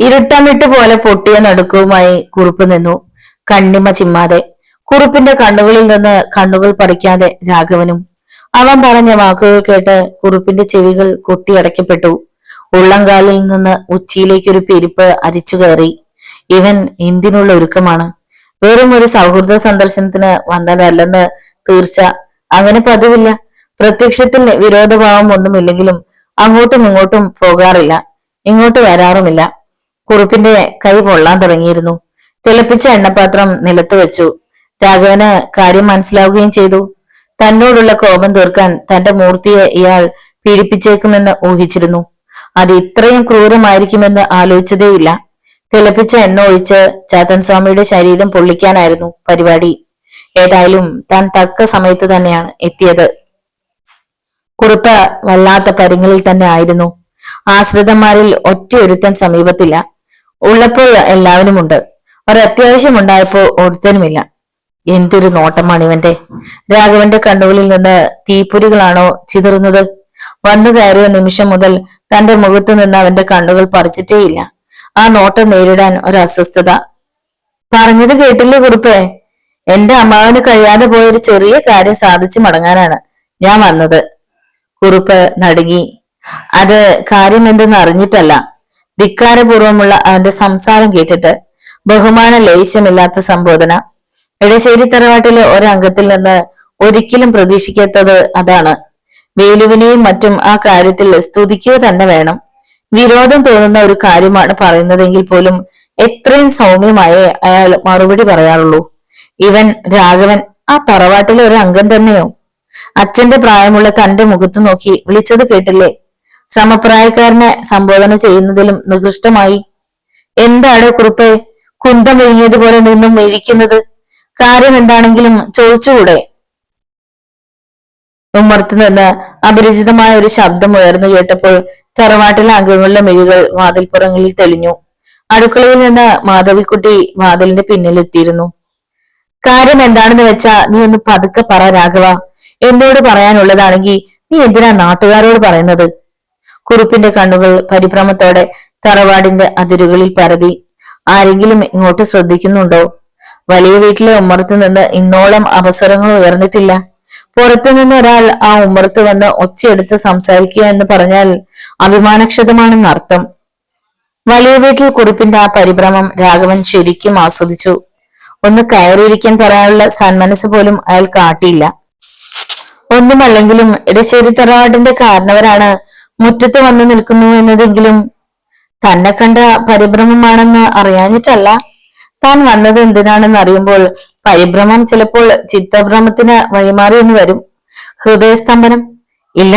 ഇരുട്ടമിട്ട് പോലെ പൊട്ടിയ നടുക്കവുമായി കുറുപ്പ് നിന്നു, കണ്ണിമ ചിമ്മാതെ. കുറുപ്പിന്റെ കണ്ണുകളിൽ നിന്ന് കണ്ണുകൾ പറിക്കാതെ രാഘവനും. അവൻ പറഞ്ഞ വാക്കുകൾ കേട്ട് കുറുപ്പിന്റെ ചെവികൾ കൊട്ടിയടയ്ക്കപ്പെട്ടു. ഉള്ളംകാലിൽ നിന്ന് ഉച്ചിയിലേക്കൊരു പെരുപ്പ് അരിച്ചു കയറി. ഇവൻ എന്തിനുള്ള ഒരുക്കമാണ്? വെറും ഒരു സൗഹൃദ സന്ദർശനത്തിന് വന്നതല്ലെന്ന് തീർച്ച. അങ്ങനെ പതിവില്ല. പ്രത്യക്ഷത്തിൽ വിരോധഭാവം ഒന്നുമില്ലെങ്കിലും അങ്ങോട്ടും ഇങ്ങോട്ടും പോകാറില്ല, ഇങ്ങോട്ട് വരാറുമില്ല. കുറുപ്പിന്റെ കൈ പൊള്ളാൻ തുടങ്ങിയിരുന്നു. തിളപ്പിച്ച എണ്ണപാത്രം നിലത്ത് വെച്ചു. രാഘവന് കാര്യം മനസ്സിലാവുകയും ചെയ്തു. തന്നോടുള്ള കോപം തീർക്കാൻ തന്റെ മൂർത്തിയെ ഇയാൾ പീഡിപ്പിച്ചേക്കുമെന്ന് ഊഹിച്ചിരുന്നു. അത് ഇത്രയും ക്രൂരമായിരിക്കുമെന്ന് ആലോചിച്ചതേയില്ല. തിളപ്പിച്ച എണ്ണ ഒഴിച്ച് ചാത്തൻ സ്വാമിയുടെ ശരീരം പൊള്ളിക്കാനായിരുന്നു പരിപാടി. ഏതായാലും താൻ തക്ക സമയത്ത് തന്നെയാണ് എത്തിയത്. കുറുപ്പ് വല്ലാത്ത പരിങ്ങളിൽ തന്നെ ആയിരുന്നു. ആശ്രിതന്മാരിൽ ഒറ്റയൊരുത്തൻ സമീപത്തില്ല. ഉള്ളപ്പോൾ എല്ലാവരുമുണ്ട്, ഒരത്യാവശ്യമുണ്ടായപ്പോ ഒരുത്തനുമില്ല. എന്തൊരു നോട്ടമാണ് ഇവന്റെ! രാഘവന്റെ കണ്ണുകളിൽ നിന്ന് തീപ്പൊരികളാണോ ചിതറുന്നത്? വന്നു കയറിയ നിമിഷം മുതൽ തന്റെ മുഖത്തു നിന്ന് അവന്റെ കണ്ണുകൾ പറിച്ചിട്ടേയില്ല. ആ നോട്ടം നേരിടാൻ ഒരു അസ്വസ്ഥത. പറഞ്ഞത് കേട്ടില്ലേ കുറുപ്പേ? എന്റെ അമ്മാവന് കഴിയാതെ പോയൊരു ചെറിയ കാര്യം സാധിച്ചു മടങ്ങാനാണ് ഞാൻ വന്നത്. കുറുപ്പ് നടുങ്ങി. അത് കാര്യം എന്തെന്ന് അറിഞ്ഞിട്ടല്ല, ധിക്കാരപൂർവമുള്ള അവന്റെ സംസാരം കേട്ടിട്ട്. ബഹുമാന ലേശമില്ലാത്ത സംബോധന. എടശ്ശേരി തറവാട്ടിലെ ഒരംഗത്തിൽ നിന്ന് ഒരിക്കലും പ്രതീക്ഷിക്കാത്തത് അതാണ്. വേലുവിനെയും മറ്റും ആ കാര്യത്തിൽ സ്തുതിക്കുക തന്നെ വേണം. വിരോധം തോന്നുന്ന ഒരു കാര്യമാണ് പറയുന്നതെങ്കിൽ പോലും എത്രയും സൗമ്യമായേ അയാൾ മറുപടി പറയാറുള്ളൂ. ഇവൻ രാഘവൻ ആ തറവാട്ടിലെ ഒരു അംഗം തന്നെയോ? അച്ഛന്റെ പ്രായമുള്ള തന്റെ മുഖത്ത് നോക്കി വിളിച്ചത് കേട്ടില്ലേ? സമപ്രായക്കാരനെ സംബോധന ചെയ്യുന്നതിലും നികൃഷ്ടമായി. എന്താണ് കുറുപ്പേ കുന്തം വിഴുങ്ങിയതുപോലെ നിന്നും മെഴിക്കുന്നത്? കാര്യം എന്താണെങ്കിലും ചോദിച്ചുകൂടെ? ഉമ്മർത്ത് നിന്ന് അപരിചിതമായ ഒരു ശബ്ദം ഉയർന്നു കേട്ടപ്പോൾ തറവാട്ടിലെ അംഗങ്ങളുടെ മെഴികൾ വാതിൽപ്പുറങ്ങളിൽ തെളിഞ്ഞു. അടുക്കളയിൽ നിന്ന് മാധവിക്കുട്ടി വാതിലിന്റെ പിന്നിലെത്തിയിരുന്നു. കാര്യം എന്താണെന്ന് വെച്ചാ നീ ഒന്ന് പതുക്കെ പറ രാഘവ. എന്നോട് പറയാനുള്ളതാണെങ്കിൽ നീ എന്തിനാ നാട്ടുകാരോട് പറയുന്നത്? കുറുപ്പിന്റെ കണ്ണുകൾ പരിഭ്രമത്തോടെ തറവാടിന്റെ അതിരുകളിൽ പരതി. ആരെങ്കിലും ഇങ്ങോട്ട് ശ്രദ്ധിക്കുന്നുണ്ടോ? വലിയ വീട്ടിലെ ഉമ്മറത്ത് നിന്ന് ഇന്നോളം അവസരങ്ങൾ ഉയർന്നിട്ടില്ല. പുറത്തുനിന്ന് ഒരാൾ ആ ഉമ്മറത്ത് വന്ന് ഒച്ചയെടുത്ത് സംസാരിക്കുക എന്ന് പറഞ്ഞാൽ അഭിമാനക്ഷതമാണെന്ന് അർത്ഥം. വലിയ വീട്ടിൽ കുറിപ്പിന്റെ ആ പരിഭ്രമം രാഘവൻ ശരിക്കും ആസ്വദിച്ചു. ഒന്ന് കയറിയിരിക്കാൻ പറയാനുള്ള സന്മനസ് പോലും അയാൾ കാട്ടിയില്ല. ഒന്നുമല്ലെങ്കിലും ഇടശ്ശേരി തറവാടിന്റെ കാരണവരാണ് മുറ്റത്ത് വന്നു നിൽക്കുന്നു എന്നതെങ്കിലും തന്നെ കണ്ട പരിഭ്രമമാണെന്ന് അറിയാഞ്ഞിട്ടല്ല. താൻ വന്നത് എന്തിനാണെന്ന് അറിയുമ്പോൾ പരിഭ്രമം ചിലപ്പോൾ ചിത്തഭ്രമത്തിന് വഴിമാറിയെന്ന് വരും. ഹൃദയസ്തംഭനം ഇല്ല,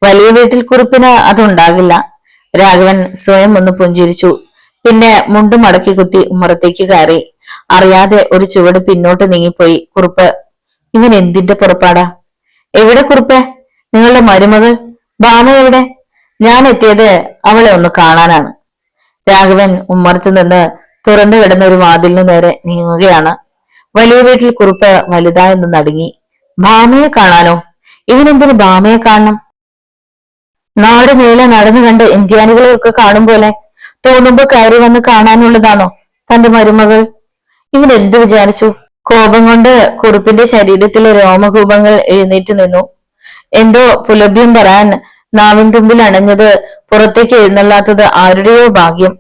വലിയ വീട്ടിൽ കുറിപ്പിന് അതുണ്ടാകില്ല. രാഘവൻ സ്വയം ഒന്ന് പുഞ്ചിരിച്ചു. പിന്നെ മുണ്ടും മടക്കി കുത്തി ഉമ്മറത്തേക്ക് കയറി. അറിയാതെ ഒരു ചുവട് പിന്നോട്ട് നീങ്ങിപ്പോയി കുറുപ്പ്. ഇവൻ എന്തിന്റെ പുറപ്പാടാ? എവിടെ കുറുപ്പേ? നിങ്ങളുടെ മരുമകൾ ഭാമ എവിടെ? ഞാൻ എത്തിയത് അവളെ ഒന്ന് കാണാനാണ്. രാഘവൻ ഉമ്മറത്ത് നിന്ന് തുറന്നു കിടന്ന ഒരു വാതിലിന് നേരെ നീങ്ങുകയാണ്. വലിയ വീട്ടിൽ കുറുപ്പ് വലുതായെന്ന് നടുങ്ങി. ഭാമയെ കാണാനോ? ഇവനെന്തിന് ഭാമയെ കാണണം? നാട് നീളെ നടന്നു കണ്ട് ഇന്ത്യാനികളെയൊക്കെ കാണും പോലെ തോന്നുമ്പോ കയറി വന്ന് കാണാനുള്ളതാണോ തന്റെ മരുമകൾ? ഇവൻ എന്ത് വിചാരിച്ചു? കോപം കൊണ്ട് കുറുപ്പിന്റെ ശരീരത്തിലെ രോമകൂപങ്ങൾ എഴുന്നേറ്റ് നിന്നു. എന്തോ പുലഭ്യം പറയാൻ നാവിൻ തുമ്പിൽ അണഞ്ഞത് പുറത്തേക്ക് എഴുന്നള്ളാത്തത് ആരുടെയോ ഭാഗ്യം.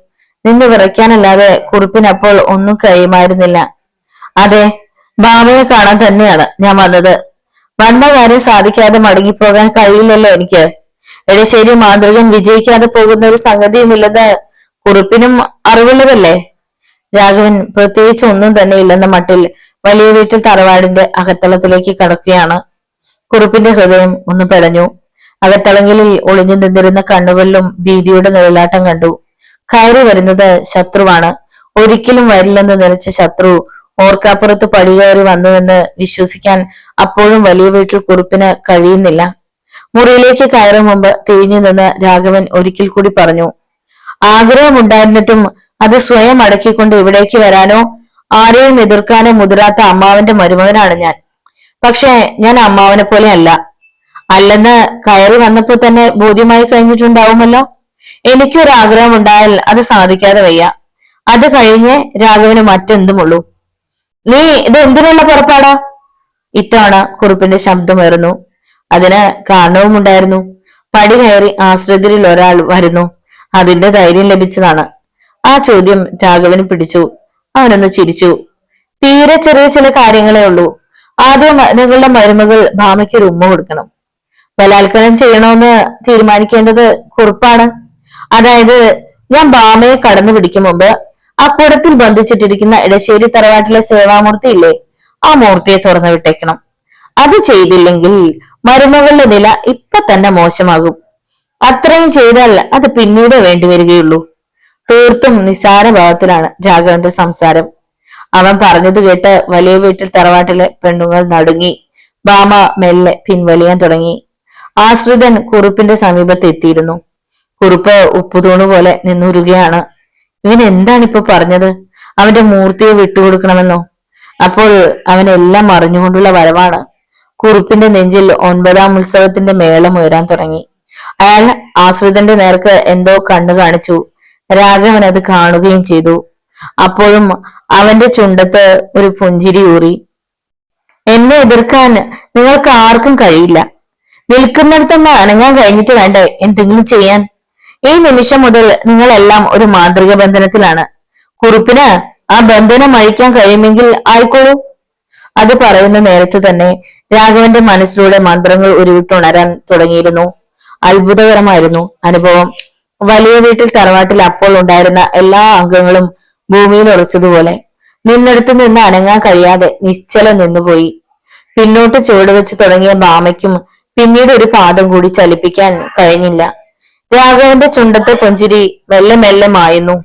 നിന്ന് വിറയ്ക്കാനല്ലാതെ കുറുപ്പിനപ്പോൾ ഒന്നും കഴിയുമായിരുന്നില്ല. അതെ, ഭാമയെ കാണാൻ തന്നെയാണ് ഞാൻ വന്നത്. വന്ന കാര്യം സാധിക്കാതെ മടങ്ങിപ്പോകാൻ കഴിയില്ലല്ലോ എനിക്ക്. എടശ്ശേരി മാന്ത്രികൻ വിജയിക്കാതെ പോകുന്ന ഒരു സംഗതിയുമില്ലെന്ന് കുറുപ്പിനും അറിവുള്ളതല്ലേ? രാഘവൻ പ്രത്യേകിച്ച് ഒന്നും തന്നെ ഇല്ലെന്ന മട്ടിൽ വലിയ വീട്ടിൽ തറവാടിന്റെ അകത്തളത്തിലേക്ക് കടക്കുകയാണ്. കുറുപ്പിന്റെ ഹൃദയം ഒന്ന് പിടഞ്ഞു. അകത്തളങ്ങളിൽ ഒളിഞ്ഞു നിന്നിരുന്ന കണ്ണുകളിലും ഭീതിയുടെ നിഴലാട്ടം കണ്ടു. കയറി വരുന്നത് ശത്രുവാണ്. ഒരിക്കലും വരില്ലെന്ന് നിലച്ച ശത്രു ഓർക്കാപ്പുറത്ത് പടികയറി വന്നുവെന്ന് വിശ്വസിക്കാൻ അപ്പോഴും വലിയ വീട്ടിൽ കുറുപ്പിന് കഴിയുന്നില്ല. മുറിയിലേക്ക് കയറും മുമ്പ് തിരിഞ്ഞു നിന്ന് രാഘവൻ ഒരിക്കൽ കൂടി പറഞ്ഞു, ആഗ്രഹമുണ്ടായിരുന്നിട്ടും അത് സ്വയം അടക്കിക്കൊണ്ട് ഇവിടേക്ക് വരാനോ ആരെയും എതിർക്കാനോ മുതിരാത്ത അമ്മാവന്റെ മരുമകനാണ് ഞാൻ. പക്ഷേ ഞാൻ അമ്മാവനെ പോലെ അല്ല. അല്ലെന്ന് കയറി വന്നപ്പോ തന്നെ ബോധ്യമായി കഴിഞ്ഞിട്ടുണ്ടാവുമല്ലോ. എനിക്കൊരാഗ്രഹം ഉണ്ടായാൽ അത് സാധിക്കാതെ വയ്യ. അത് കഴിഞ്ഞ് രാഘവന് മറ്റെന്തുമുള്ളൂ. നീ ഇത് എന്തിനുള്ള പുറപ്പാടാ? ഇത്തവണ കുറുപ്പിന്റെ ശബ്ദമേറുന്നു. അതിന് കാരണവുമുണ്ടായിരുന്നു. പടി കയറി ആശ്രിതരിൽ ഒരാൾ വരുന്നു. അതിന്റെ ധൈര്യം ലഭിച്ചതാണ്. ആ ചോദ്യം രാഘവന് പിടിച്ചു. അവനൊന്ന് ചിരിച്ചു. തീരെ ചെറിയ ചില കാര്യങ്ങളേ ഉള്ളൂ. ആദ്യം നിങ്ങളുടെ മരുമകൾ ഭാമയ്ക്ക് ഒരു ഉമ്മ കൊടുക്കണം. ബലാത്കാരം ചെയ്യണമെന്ന് തീരുമാനിക്കേണ്ടത് കുറുപ്പാണ്. അതായത് ഞാൻ ഭാമയെ കടന്നു പിടിക്കും മുമ്പ് ആ കുടത്തിൽ ബന്ധിച്ചിട്ടിരിക്കുന്ന ഇടശ്ശേരി തറവാട്ടിലെ സേവാമൂർത്തി ഇല്ലേ, ആ മൂർത്തിയെ തുറന്നു വിട്ടേക്കണം. അത് ചെയ്തില്ലെങ്കിൽ മരുമകളുടെ നില ഇപ്പൊ തന്നെ മോശമാകും. അത്രയും ചെയ്താൽ അത് പിന്നീട് വേണ്ടിവരികയുള്ളൂ. തീർത്തും നിസാര ഭാവത്തിലാണ് രാഘവന്റെ സംസാരം. അവൻ പറഞ്ഞത് കേട്ട് വലിയ വീട്ടിൽ തറവാട്ടിലെ പെണ്ണുങ്ങൾ നടുങ്ങി. ഭാമ മെല്ലെ പിൻവലിയാൻ തുടങ്ങി. ആശ്രിതൻ കുറുപ്പിന്റെ സമീപത്ത് എത്തിയിരുന്നു. കുറുപ്പ് ഉപ്പുതൂണ് പോലെ നിന്നുരുകയാണ്. ഇവൻ എന്താണിപ്പോ പറഞ്ഞത്? അവന്റെ മൂർത്തിയെ വിട്ടുകൊടുക്കണമെന്നോ? അപ്പോൾ അവനെല്ലാം അറിഞ്ഞുകൊണ്ടുള്ള വരവാണ്. കുറുപ്പിന്റെ നെഞ്ചിൽ 9ാം ഉത്സവത്തിന്റെ മേളം ഉയരാൻ തുടങ്ങി. അയാൾ ആശ്രിതന്റെ നേർക്ക് എന്തോ കണ്ണു കാണിച്ചു. രാഘവൻ അത് കാണുകയും ചെയ്തു. അപ്പോഴും അവന്റെ ചുണ്ടത്ത് ഒരു പുഞ്ചിരി ഊറി. എന്നെ എതിർക്കാൻ നിങ്ങൾക്ക് ആർക്കും കഴിയില്ല. നിൽക്കുന്നിടത്തൊന്ന് അനങ്ങാൻ കഴിഞ്ഞിട്ട് വേണ്ടേ എന്തെങ്കിലും ചെയ്യാൻ? ഈ നിമിഷം മുതൽ നിങ്ങളെല്ലാം ഒരു മാതൃക ബന്ധനത്തിലാണ്. കുറുപ്പിന് ആ ബന്ധനം അഴിക്കാൻ കഴിയുമെങ്കിൽ ആയിക്കോളൂ. അത് പറയുന്ന നേരത്ത് തന്നെ രാഘവന്റെ മനസ്സിലൂടെ മന്ത്രങ്ങൾ ഉരുവിട്ടുണരാൻ തുടങ്ങിയിരുന്നു. അത്ഭുതകരമായിരുന്നു അനുഭവം. വലിയ വീട്ടിൽ തറവാട്ടിൽ അപ്പോൾ ഉണ്ടായിരുന്ന എല്ലാ അംഗങ്ങളും ഭൂമിയിൽ ഉറച്ചതുപോലെ നിന്നിടത്ത് നിന്ന് അനങ്ങാൻ കഴിയാതെ നിശ്ചലം നിന്നുപോയി. പിന്നോട്ട് ചുവടുവെച്ച് തുടങ്ങിയ ഭാമയ്ക്കും പിന്നീട് ഒരു പാദം കൂടി ചലിപ്പിക്കാൻ കഴിഞ്ഞില്ല. രാഘവന്റെ ചുണ്ടത്തെ പുഞ്ചിരി മെല്ലെ മെല്ലെ മായുന്നു.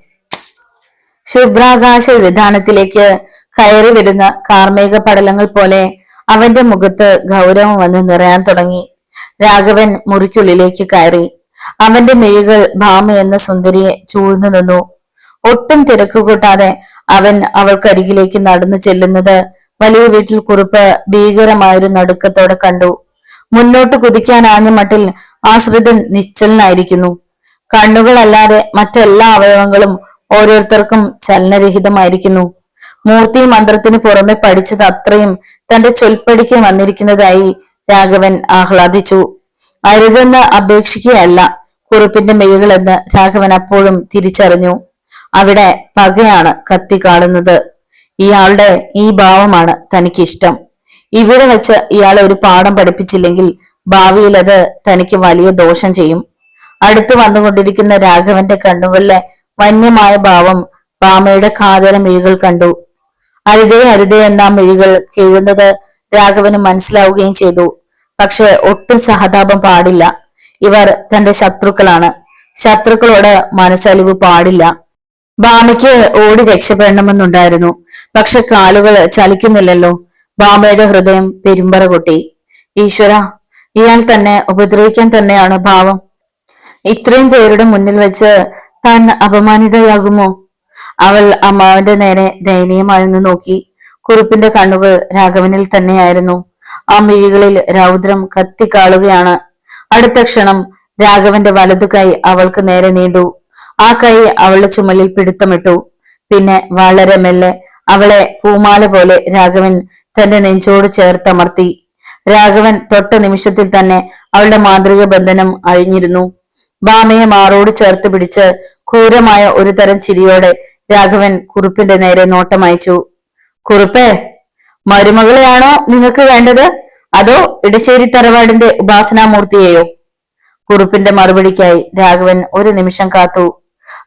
ശുഭ്രാകാശ വിധാനത്തിലേക്ക് കയറി വരുന്ന കാർമേഘ പടലങ്ങൾ പോലെ അവന്റെ മുഖത്ത് ഗൗരവം വന്ന് നിറയാൻ തുടങ്ങി. രാഘവൻ മുറിക്കുള്ളിലേക്ക് കയറി. അവന്റെ മിഴികൾ ഭാമ എന്ന സുന്ദരിയെ ചൂഴ്ന്നു നിന്നു. ഒട്ടും തിരക്കുകൂട്ടാതെ അവൻ അവൾക്കരികിലേക്ക് നടന്നു ചെല്ലുന്നത് വലിയ വീട്ടിൽ കുറുപ്പ് ഭീകരമായൊരു നടുക്കത്തോടെ കണ്ടു. മുന്നോട്ട് കുതിക്കാനാഞ്ഞ മട്ടിൽ ആശ്രിതൻ നിശ്ചലനായിരിക്കുന്നു. കണ്ണുകളല്ലാതെ മറ്റെല്ലാ അവയവങ്ങളും ഓരോരുത്തർക്കും ചലനരഹിതമായിരിക്കുന്നു. മൂർത്തി മന്ത്രത്തിന് പുറമെ പഠിച്ചത് അത്രയും തന്റെ ചൊൽപ്പടിക്ക് വന്നിരിക്കുന്നതായി രാഘവൻ ആഹ്ലാദിച്ചു. അരുതെന്ന് അപേക്ഷിക്കുകയല്ല കുറുപ്പിന്റെ മിഴികളെന്ന് രാഘവൻ അപ്പോഴും തിരിച്ചറിഞ്ഞു. അവിടെ പകയാണ് കത്തി കാണുന്നത്. ഇയാളുടെ ഈ ഭാവമാണ് തനിക്കിഷ്ടം. ഇവിടെ വെച്ച് ഇയാളെ ഒരു പാഠം പഠിപ്പിച്ചില്ലെങ്കിൽ ഭാവിയിൽ അത് തനിക്ക് വലിയ ദോഷം ചെയ്യും. അടുത്തു വന്നുകൊണ്ടിരിക്കുന്ന രാഘവന്റെ കണ്ണുകളിലെ വന്യമായ ഭാവം ഭാമയുടെ കാതര മിഴികൾ കണ്ടു. അരുതേ അരുതേ എന്ന മിഴികൾ കീഴുന്നത് രാഘവന് മനസ്സിലാവുകയും ചെയ്തു. പക്ഷെ ഒട്ടും സഹതാപം പാടില്ല. ഇവർ തന്റെ ശത്രുക്കളാണ്. ശത്രുക്കളോട് മനസ്സലിവ് പാടില്ല. ഭാമയ്ക്ക് ഓടി രക്ഷപ്പെടണമെന്നുണ്ടായിരുന്നു. പക്ഷെ കാലുകൾ ചലിക്കുന്നില്ലല്ലോ. ഭാമയുടെ ഹൃദയം പെരുമ്പറ കൊട്ടി. ഈശ്വര, ഇയാൾ തന്നെ ഉപദ്രവിക്കാൻ തന്നെയാണ് ഭാവം. ഇത്രയും പേരുടെ മുന്നിൽ വെച്ച് താൻ അപമാനിതയാകുമോ? അവൾ അമ്മാവന്റെ നേരെ ദയനീയമായൊന്ന് നോക്കി. കുറുപ്പിന്റെ കണ്ണുകൾ രാഘവനിൽ തന്നെയായിരുന്നു. ആ മിഴികളിൽ രൗദ്രം കത്തിക്കാളുകയാണ്. അടുത്ത ക്ഷണം രാഘവന്റെ വലതു കൈ അവൾക്ക് നേരെ നീണ്ടു. ആ കൈ അവളുടെ ചുമലിൽ പിടുത്തമിട്ടു. പിന്നെ വളരെ മെല്ലെ അവളെ പൂമാല പോലെ രാഘവൻ തന്റെ നെഞ്ചോട് ചേർത്തമർത്തി. രാഘവൻ തൊട്ട നിമിഷത്തിൽ തന്നെ അവളുടെ മാന്ത്രിക ബന്ധനം അഴിഞ്ഞിരുന്നു. ഭാമയെ മാറോട് ചേർത്ത് പിടിച്ച് ക്രൂരമായ ഒരു തരം ചിരിയോടെ രാഘവൻ കുറുപ്പിന്റെ നേരെ നോട്ടമയച്ചു. കുറുപ്പേ, മരുമകളെയാണോ നിങ്ങൾക്ക് വേണ്ടത്, അതോ ഇടശ്ശേരി തറവാടിന്റെ ഉപാസനാമൂർത്തിയെയോ? കുറുപ്പിന്റെ മറുപടിക്കായി രാഘവൻ ഒരു നിമിഷം കാത്തു.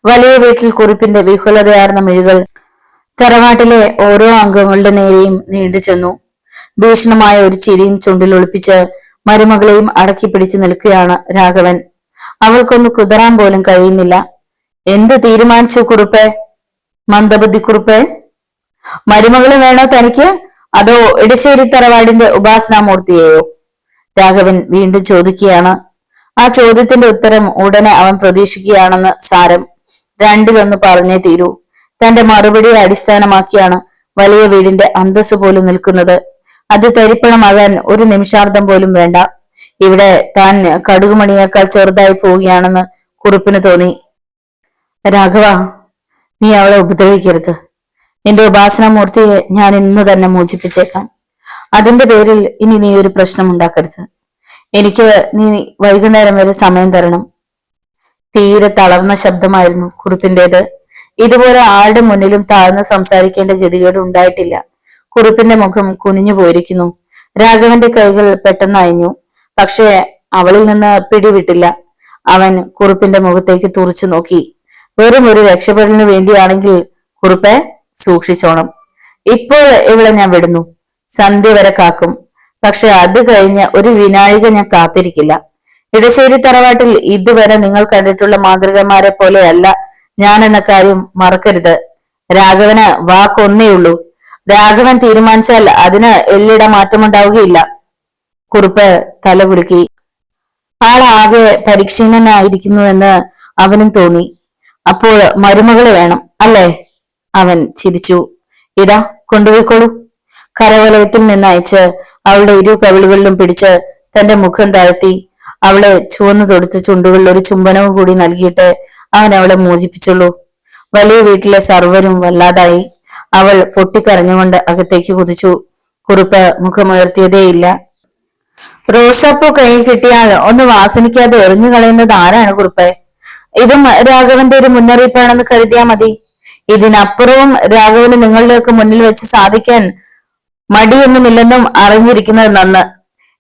വലിയ വീട്ടിൽ കുറുപ്പിന്റെ വിഹുലതയാർന്ന മിഴികൾ തറവാട്ടിലെ ഓരോ അംഗങ്ങളുടെ നേരെയും നീണ്ടു ചെന്നു. ഭീഷണമായ ഒരു ചിരിയും ചുണ്ടിൽ ഒളിപ്പിച്ച് മരുമകളെയും അടക്കി പിടിച്ചു നിൽക്കുകയാണ് രാഘവൻ. അവൾക്കൊന്ന് കുതറാൻ പോലും കഴിയുന്നില്ല. എന്ത് തീരുമാനിച്ചു കുറുപ്പേ? മന്ദബുദ്ധി കുറുപ്പേ, മരുമകളെ വേണോ തനിക്ക്, അതോ ഇടശ്ശേരി തറവാടിന്റെ ഉപാസനാമൂർത്തിയെയോ? രാഘവൻ വീണ്ടും ചോദിക്കുകയാണ്. ആ ചോദ്യത്തിന്റെ ഉത്തരം ഉടനെ അവൻ പ്രതീക്ഷിക്കുകയാണെന്ന് സാരം. രണ്ടിലൊന്ന് പറഞ്ഞേ തീരൂ. തന്റെ മറുപടിയെ അടിസ്ഥാനമാക്കിയാണ് വലിയ വീടിന്റെ അന്തസ് പോലും നിൽക്കുന്നത്. അത് തരിപ്പണമാകാൻ ഒരു നിമിഷാർദ്ധം പോലും വേണ്ട. ഇവിടെ താൻ കടുകുമണിയേക്കാൾ ചെറുതായി പോവുകയാണെന്ന് കുറുപ്പിന് തോന്നി. രാഘവ, നീ അവളെ ഉപദ്രവിക്കരുത്. നിന്റെ ഉപാസനാമൂർത്തിയെ ഞാൻ ഇന്ന് തന്നെ മോചിപ്പിച്ചേക്കാം. അതിന്റെ പേരിൽ ഇനി നീ ഒരു പ്രശ്നം ഉണ്ടാക്കരുത്. എനിക്ക് നീ വൈകുന്നേരം വരെ സമയം തരണം. തീരെ തളർന്ന ശബ്ദമായിരുന്നു കുറുപ്പിന്റേത്. ഇതുപോലെ ആരുടെ മുന്നിലും താഴ്ന്ന് സംസാരിക്കേണ്ട ഗതികേട് ഉണ്ടായിട്ടില്ല. കുറുപ്പിന്റെ മുഖം കുനിഞ്ഞു പോയിരിക്കുന്നു. രാഘവന്റെ കൈകൾ പെട്ടെന്ന് അയഞ്ഞു. പക്ഷേ അവളിൽ നിന്ന് പിടിവിട്ടില്ല. അവൻ കുറുപ്പിന്റെ മുഖത്തേക്ക് തുറച്ചു നോക്കി. വെറും ഒരു രക്ഷപ്പെടലിനു വേണ്ടിയാണെങ്കിൽ കുറുപ്പെ സൂക്ഷിച്ചോണം. ഇപ്പോൾ ഇവിടെ ഞാൻ വിടുന്നു, സന്ധ്യ വരെ കാക്കും. പക്ഷെ അത് കഴിഞ്ഞ് ഒരു വിനാഴിക ഞാൻ കാത്തിരിക്കില്ല. ഇടശ്ശേരി തറവാട്ടിൽ ഇതുവരെ നിങ്ങൾ കണ്ടിട്ടുള്ള മാതൃകന്മാരെ പോലെയല്ല ഞാൻ എന്ന കാര്യം മറക്കരുത്. രാഘവന് വാക്കൊന്നേയുള്ളൂ. രാഘവൻ തീരുമാനിച്ചാൽ അതിന് എള്ളിട മാറ്റമുണ്ടാവുകയില്ല. കുറുപ്പ് തലകുലുക്കി. ആളാകെ പരിക്ഷീണനായിരിക്കുന്നുവെന്ന് അവനും തോന്നി. അപ്പോൾ മരുമകള് വേണം അല്ലേ? അവൻ ചിരിച്ചു. ഇതാ കൊണ്ടുപോയിക്കോളൂ. കരവലയത്തിൽ നിന്ന് അയച്ച് അവളുടെ ഇരു കവിളുകളിലും പിടിച്ച് തന്റെ മുഖം താഴ്ത്തി അവളെ ചുവന്നു തൊടുത്ത ചുണ്ടുകളിൽ ഒരു ചുംബനവും കൂടി നൽകിയിട്ട് അവൻ അവളെ മോചിപ്പിച്ചുള്ളൂ. വലിയ വീട്ടിലെ സർവരും വല്ലാതായി. അവൾ പൊട്ടിക്കരഞ്ഞുകൊണ്ട് അകത്തേക്ക് കുതിച്ചു. കുറുപ്പ് മുഖമുയർത്തിയതേയില്ല. റോസാപ്പൂ കൈ കിട്ടിയാൽ ഒന്ന് വാസനിക്കാതെ എറിഞ്ഞു കളയുന്നത് ആരാണ് കുറുപ്പെ? ഇതും രാഘവന്റെ ഒരു മുന്നറിയിപ്പാണെന്ന് കരുതിയാ മതി. ഇതിനപ്പുറവും രാഘവന് നിങ്ങളുടെയൊക്കെ മുന്നിൽ വെച്ച് സാധിക്കാൻ മടിയൊന്നുമില്ലെന്നും അറിഞ്ഞിരിക്കുന്നത് നന്ന്.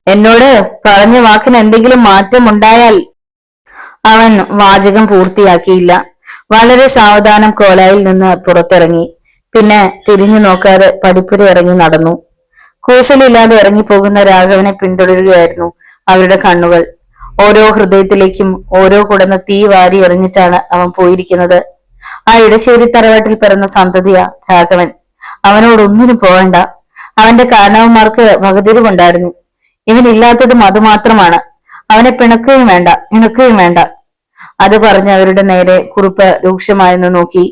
എന്നോട് പറഞ്ഞ വാക്കിന് എന്തെങ്കിലും മാറ്റം ഉണ്ടായാൽ. അവൻ വാചകം പൂർത്തിയാക്കിയില്ല. വളരെ സാവധാനം കോലായിൽ നിന്ന് പുറത്തിറങ്ങി. പിന്നെ തിരിഞ്ഞു നോക്കാതെ പടിപ്പുര ഇറങ്ങി നടന്നു. കൂസലില്ലാതെ ഇറങ്ങിപ്പോകുന്ന രാഘവനെ പിന്തുടരുകയായിരുന്നു അവരുടെ കണ്ണുകൾ. ഓരോ ഹൃദയത്തിലേക്കും ഓരോ കുടന്ന തീ വാരി എറിഞ്ഞിട്ടാണ് അവൻ പോയിരിക്കുന്നത്. ആ ഇടശ്ശേരി തറവാട്ടിൽ പിറന്ന സന്തതിയാ രാഘവൻ. അവനോടൊന്നിനും പോകണ്ട. അവന്റെ കാരണവന്മാർക്ക് വകതിരിവുണ്ടായിരുന്നു. ഇവനില്ലാത്തതും അതുമാത്രമാണ്. അവനെ പിണക്കുകയും വേണ്ട, ഇണക്കുകയും വേണ്ട. അത് പറഞ്ഞ് അവരുടെ നേരെ കുറുപ്പ് രൂക്ഷമായെന്ന് നോക്കി.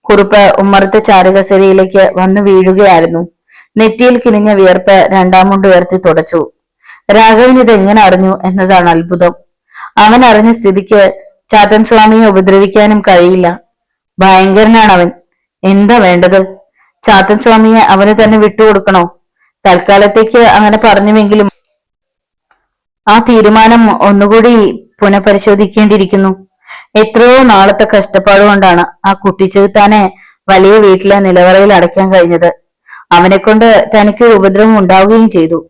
കുറുപ്പ് ഉമ്മറത്തെ ചാരുകസേരയിലേക്ക് വന്നു വീഴുകയായിരുന്നു. നെറ്റിയിൽ കിനിഞ്ഞ വിയർപ്പ് രണ്ടാം മുണ്ട് ഉയർത്തി തുടച്ചു. രാഘവൻ ഇത് എങ്ങനെ അറിഞ്ഞു എന്നതാണ് അത്ഭുതം. അവൻ അറിഞ്ഞ സ്ഥിതിക്ക് ചാത്തൻ സ്വാമിയെ ഉപദ്രവിക്കാനും കഴിയില്ല. ഭയങ്കരനാണ് അവൻ. എന്താ വേണ്ടത്? ചാത്തൻ സ്വാമിയെ അവന് തന്നെ വിട്ടുകൊടുക്കണോ? തൽക്കാലത്തേക്ക് അങ്ങനെ പറഞ്ഞുവെങ്കിലും ആ തീരുമാനം ഒന്നുകൂടി പുനഃപരിശോധിക്കേണ്ടിയിരിക്കുന്നു. എത്രയോ നാളത്തെ കഷ്ടപ്പാടുകൊണ്ടാണ് ആ കുട്ടിച്ചെറുത്താനെ വലിയ വീട്ടിലെ നിലവറയിൽ അടയ്ക്കാൻ കഴിഞ്ഞത്. അവനെ കൊണ്ട് തനിക്ക് ഉപദ്രവം ഉണ്ടാവുകയും ചെയ്തു.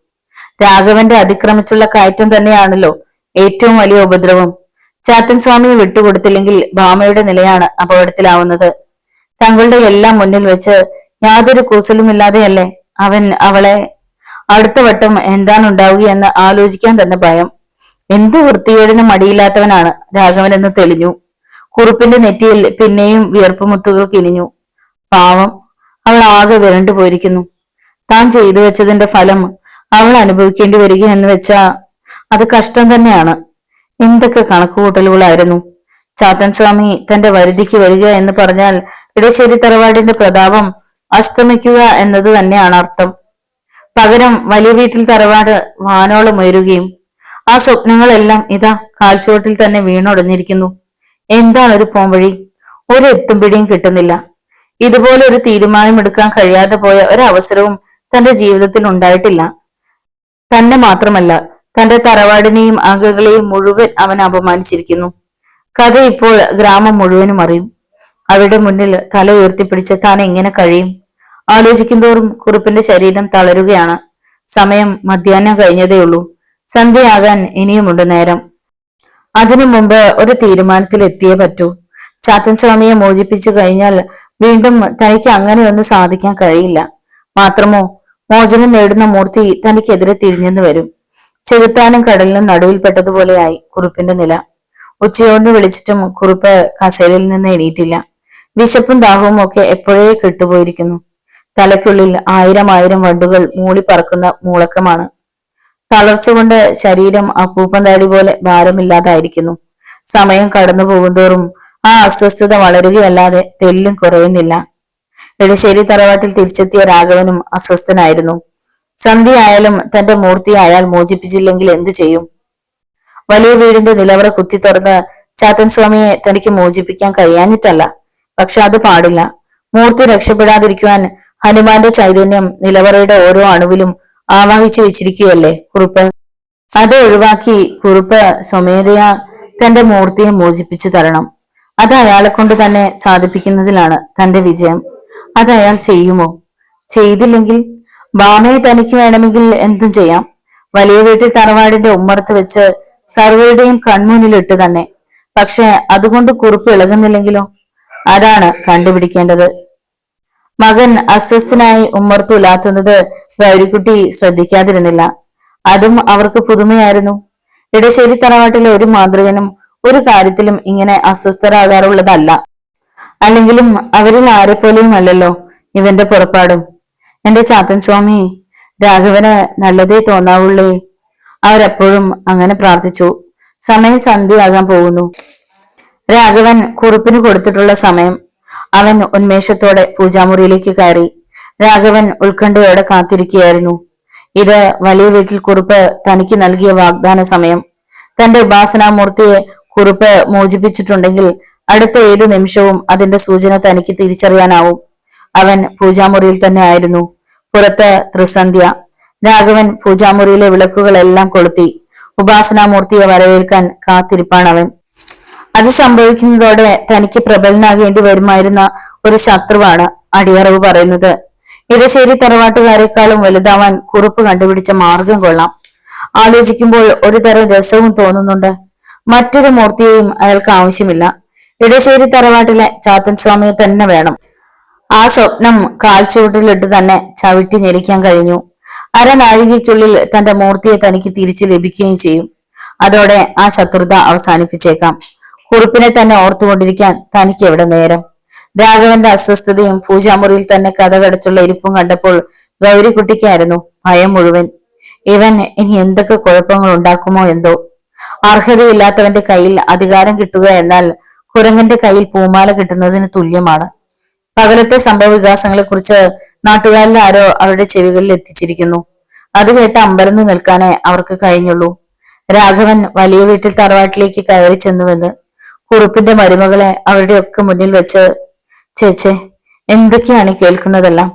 രാഘവന്റെ അതിക്രമിച്ചുള്ള കയറ്റം തന്നെയാണല്ലോ ഏറ്റവും വലിയ ഉപദ്രവം. ചാത്തൻ സ്വാമിയെ വിട്ടുകൊടുത്തില്ലെങ്കിൽ ഭാമയുടെ നിലയാണ് അപകടത്തിലാവുന്നത്. തങ്ങളുടെ എല്ലാം മുന്നിൽ വെച്ച് യാതൊരു കൂസലുമില്ലാതെയല്ലേ അവൻ അവളെ. അടുത്ത വട്ടം എന്താണ് ഉണ്ടാവുകയെന്ന് ആലോചിക്കാൻ തന്നെ ഭയം. എന്ത് വൃത്തികേടിനും മടിയില്ലാത്തവനാണ് രാഘവൻ എന്ന് തെളിഞ്ഞു. കുറുപ്പിന്റെ നെറ്റിയിൽ പിന്നെയും വിയർപ്പുമുത്തുകൾ കിനിഞ്ഞു. പാവം, അവൾ ആകെ വിരണ്ടു പോയിരിക്കുന്നു. താൻ ചെയ്തു വെച്ചതിന്റെ ഫലം അവൾ അനുഭവിക്കേണ്ടി വരിക എന്ന് വെച്ചാ അത് കഷ്ടം തന്നെയാണ്. എന്തൊക്കെ കണക്കുകൂട്ടലുകളായിരുന്നു. ചാത്തൻ സ്വാമി തന്റെ വരുതിക്ക് വരിക എന്ന് പറഞ്ഞാൽ ഇടശ്ശേരി തറവാടിന്റെ പ്രതാപം അസ്തമിക്കുക എന്നത് തന്നെയാണ് അർത്ഥം. പകരം വലിയ വീട്ടിൽ തറവാട് വാനോളം ഉയരുകയും ആ സ്വപ്നങ്ങളെല്ലാം ഇതാ കാൽച്ചുവട്ടിൽ തന്നെ വീണുടഞ്ഞിരിക്കുന്നു. എന്താണ് ഒരു പോംവഴി? ഒരു എത്തും പിടിയും കിട്ടുന്നില്ല. ഇതുപോലെ ഒരു തീരുമാനമെടുക്കാൻ കഴിയാതെ പോയ ഒരവസരവും തന്റെ ജീവിതത്തിൽ ഉണ്ടായിട്ടില്ല. തന്നെ മാത്രമല്ല, തന്റെ തറവാടിനെയും അംഗങ്ങളെയും മുഴുവൻ അവൻ അപമാനിച്ചിരിക്കുന്നു. കഥ ഇപ്പോൾ ഗ്രാമം മുഴുവനും അറിയും. അവരുടെ മുന്നിൽ തല ഉയർത്തിപ്പിടിച്ച് താൻ എങ്ങനെ കഴിയും? ആലോചിക്കുന്തോറും കുറുപ്പിന്റെ ശരീരം തളരുകയാണ്. സമയം മധ്യാഹ്നം കഴിഞ്ഞതേയുള്ളൂ. സന്ധ്യയാകാൻ ഇനിയുമുണ്ട് നേരം. അതിനു മുമ്പ് ഒരു തീരുമാനത്തിൽ എത്തിയേ പറ്റൂ. ചാത്തൻ സ്വാമിയെ മോചിപ്പിച്ചു കഴിഞ്ഞാൽ വീണ്ടും തനിക്ക് അങ്ങനെയൊന്നും സാധിക്കാൻ കഴിയില്ല. മാത്രമോ, മോചനം നേടുന്ന മൂർത്തി തനിക്കെതിരെ തിരിഞ്ഞെന്ന് വരും. ചെകുത്താനും കടലിനും നടുവിൽപ്പെട്ടതുപോലെയായി കുറുപ്പിന്റെ നില. ഉച്ചയോണ്ട് വിളിച്ചിട്ടും കുറുപ്പ് കസേരയിൽ നിന്ന് എണീറ്റില്ല. വിശപ്പും ദാഹവും ഒക്കെ എപ്പോഴേ കെട്ടുപോയിരിക്കുന്നു. തലയ്ക്കുള്ളിൽ ആയിരം ആയിരം വണ്ടുകൾ മൂളിപ്പറക്കുന്ന മൂളക്കമാണ്. തളർച്ച കൊണ്ട് ശരീരം അപ്പൂപ്പൻ താടി പോലെ ഭാരമില്ലാതായിരിക്കുന്നു. സമയം കടന്നു പോകുന്തോറും ആ അസ്വസ്ഥത വളരുകയല്ലാതെ തെല്ലും കുറയുന്നില്ല. എടശ്ശേരി തറവാട്ടിൽ തിരിച്ചെത്തിയ രാഘവനും അസ്വസ്ഥനായിരുന്നു. സന്ധ്യയായാലും തന്റെ മൂർത്തിയെ അയാൾ മോചിപ്പിച്ചില്ലെങ്കിൽ എന്തു ചെയ്യും? വലിയ വീടിന്റെ നിലവറ കുത്തി തുറന്ന് ചാത്തൻ സ്വാമിയെ തനിക്ക് മോചിപ്പിക്കാൻ കഴിയാഞ്ഞിട്ടല്ല, പക്ഷെ അത് പാടില്ല. മൂർത്തി രക്ഷപ്പെടാതിരിക്കുവാൻ ഹനുമാന്റെ ചൈതന്യം നിലവറയുടെ ഓരോ അണുവിലും ആവാഹിച്ചു വെച്ചിരിക്കുകയല്ലേ കുറുപ്പ്. അത് ഒഴിവാക്കി കുറുപ്പ് സ്വമേധയാ തന്റെ മൂർത്തിയെ മോചിപ്പിച്ചു തരണം. അത് അയാളെ കൊണ്ട് തന്നെ സാധിപ്പിക്കുന്നതിലാണ് തന്റെ വിജയം. അത് അയാൾ ചെയ്യുമോ? ചെയ്തില്ലെങ്കിൽ ബാമയെ തനിക്ക് വേണമെങ്കിൽ എന്തും ചെയ്യാം. വലിയ വീട്ടിൽ തറവാടിന്റെ ഉമ്മറത്ത് വെച്ച് സർവരുടെയും കൺമുന്നിലിട്ട് തന്നെ. പക്ഷെ അതുകൊണ്ട് കുറുപ്പ് ഇളകുന്നില്ലെങ്കിലോ? അതാണ് കണ്ടുപിടിക്കേണ്ടത്. മകൻ അസ്വസ്ഥനായി ഉമ്മർത്തുലാത്തുന്നത് ഗൗരിക്കുട്ടി ശ്രദ്ധിക്കാതിരുന്നില്ല. അതും അവർക്ക് പുതുമയായിരുന്നു. ഇടശ്ശേരി തറവാട്ടിലെ ഒരു മാതൃകനും ഒരു കാര്യത്തിലും ഇങ്ങനെ അസ്വസ്ഥരാകാറുള്ളതല്ല. അല്ലെങ്കിലും അവരിൽ ആരെപ്പോലെയും അല്ലല്ലോ ഇവന്റെ പുറപ്പാടും. എന്റെ ചാത്തൻ സ്വാമി, രാഘവന് നല്ലതേ തോന്നാവുള്ളേ. അവരെപ്പോഴും അങ്ങനെ പ്രാർത്ഥിച്ചു. സമയം സന്ധ്യയാകാൻ പോകുന്നു. രാഘവൻ കുറുപ്പിന് കൊടുത്തിട്ടുള്ള സമയം. അവൻ ഉന്മേഷത്തോടെ പൂജാമുറിയിലേക്ക് കയറി. രാഘവൻ ഉത്കണ്ഠയോടെ കാത്തിരിക്കുകയായിരുന്നു. ഇത് വലിയ വീട്ടിൽ കുറുപ്പ് തനിക്ക് നൽകിയ വാഗ്ദാന സമയം. തന്റെ ഉപാസനാമൂർത്തിയെ കുറുപ്പ് മോചിപ്പിച്ചിട്ടുണ്ടെങ്കിൽ അടുത്ത ഏതു നിമിഷവും അതിന്റെ സൂചന തനിക്ക് തിരിച്ചറിയാനാവും. അവൻ പൂജാമുറിയിൽ തന്നെ ആയിരുന്നു. പുറത്ത് ത്രിസന്ധ്യ. രാഘവൻ പൂജാമുറിയിലെ വിളക്കുകളെല്ലാം കൊളുത്തി. ഉപാസനാമൂർത്തിയെ വരവേൽക്കാൻ കാത്തിരിപ്പാണവൻ. അത് സംഭവിക്കുന്നതോടെ തനിക്ക് പ്രബലനാകേണ്ടി വരുമായിരുന്ന ഒരു ശത്രുവാണ് അടിയറവ് പറയുന്നത്. ഇടശ്ശേരി തറവാട്ടുകാരെക്കാളും വലുതാവാൻ കുറുപ്പ് കണ്ടുപിടിച്ച മാർഗം കൊള്ളാം. ആലോചിക്കുമ്പോൾ ഒരു തരം രസവും തോന്നുന്നുണ്ട്. മറ്റൊരു മൂർത്തിയെയും അയാൾക്ക് ആവശ്യമില്ല. ഇടശ്ശേരി തറവാട്ടിലെ ചാത്തൻ സ്വാമിയെ തന്നെ വേണം. ആ സ്വപ്നം കാൽച്ചുവട്ടിലിട്ട് തന്നെ ചവിട്ടി ഞെരിക്കാൻ കഴിഞ്ഞു. അരനാഴികയ്ക്കുള്ളിൽ തന്റെ മൂർത്തിയെ തനിക്ക് തിരിച്ചു ലഭിക്കുകയും ചെയ്യും. അതോടെ ആ ശത്രുത അവസാനിപ്പിച്ചേക്കാം. കുറുപ്പിനെ തന്നെ ഓർത്തുകൊണ്ടിരിക്കാൻ തനിക്ക് എവിടെ നേരം. രാഘവന്റെ അസ്വസ്ഥതയും പൂജാമുറിയിൽ തന്നെ കഥകടച്ചുള്ള ഇരിപ്പും കണ്ടപ്പോൾ ഗൗരിക്കുട്ടിക്കായിരുന്നു ഭയം മുഴുവൻ. ഇവൻ ഇനി എന്തൊക്കെ കുഴപ്പങ്ങൾ ഉണ്ടാക്കുമോ എന്തോ. അർഹതയില്ലാത്തവന്റെ കയ്യിൽ അധികാരം കിട്ടുക എന്നാൽ കുരങ്ങന്റെ കയ്യിൽ പൂമാല കിട്ടുന്നതിന് തുല്യമാണ്. പകലത്തെ സംഭവ വികാസങ്ങളെ കുറിച്ച് നാട്ടുകാരിൽ ആരോ അവരുടെ ചെവികളിൽ എത്തിച്ചിരിക്കുന്നു. അത് കേട്ട് അമ്പരന്ന് നിൽക്കാനേ അവർക്ക് കഴിഞ്ഞുള്ളൂ. രാഘവൻ വലിയ വീട്ടിൽ തറവാട്ടിലേക്ക് കയറി ചെന്നുവെന്ന് കുറുപ്പിന്റെ മരുമകളെ അവരുടെ ഒക്കെ മുന്നിൽ വെച്ച്, ചേച്ചേ, എന്തൊക്കെയാണ് കേൾക്കുന്നതെല്ലാം?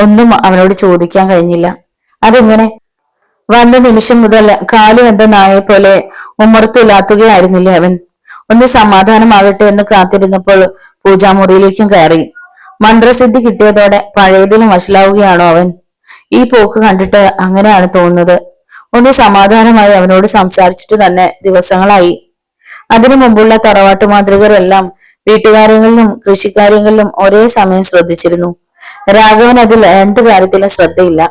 ഒന്നും അവനോട് ചോദിക്കാൻ കഴിഞ്ഞില്ല. അതെങ്ങനെ? വന്ന നിമിഷം മുതൽ കാലുവെന്ത നായെ പോലെ ഉമ്മർത്തുലാത്തുകയായിരുന്നില്ലേ അവൻ? ഒന്ന് സമാധാനമാകട്ടെ എന്ന് കാത്തിരുന്നപ്പോൾ പൂജാമുറിയിലേക്കും കയറി. മന്ത്രസിദ്ധി കിട്ടിയതോടെ പഴയതിലും വഷളാവുകയാണോ അവൻ? ഈ പോക്ക് കണ്ടിട്ട് അങ്ങനെയാണ് തോന്നുന്നത്. ഒന്ന് സമാധാനമായി അവനോട് സംസാരിച്ചിട്ട് തന്നെ ദിവസങ്ങളായി. അതിനു മുമ്പുള്ള തറവാട്ടു മാതൃകരെല്ലാം വീട്ടുകാര്യങ്ങളിലും കൃഷിക്കാര്യങ്ങളിലും ഒരേ സമയം ശ്രദ്ധിച്ചിരുന്നു. രാഘവൻ അതിൽ രണ്ടു കാര്യത്തിലും ശ്രദ്ധയില്ല.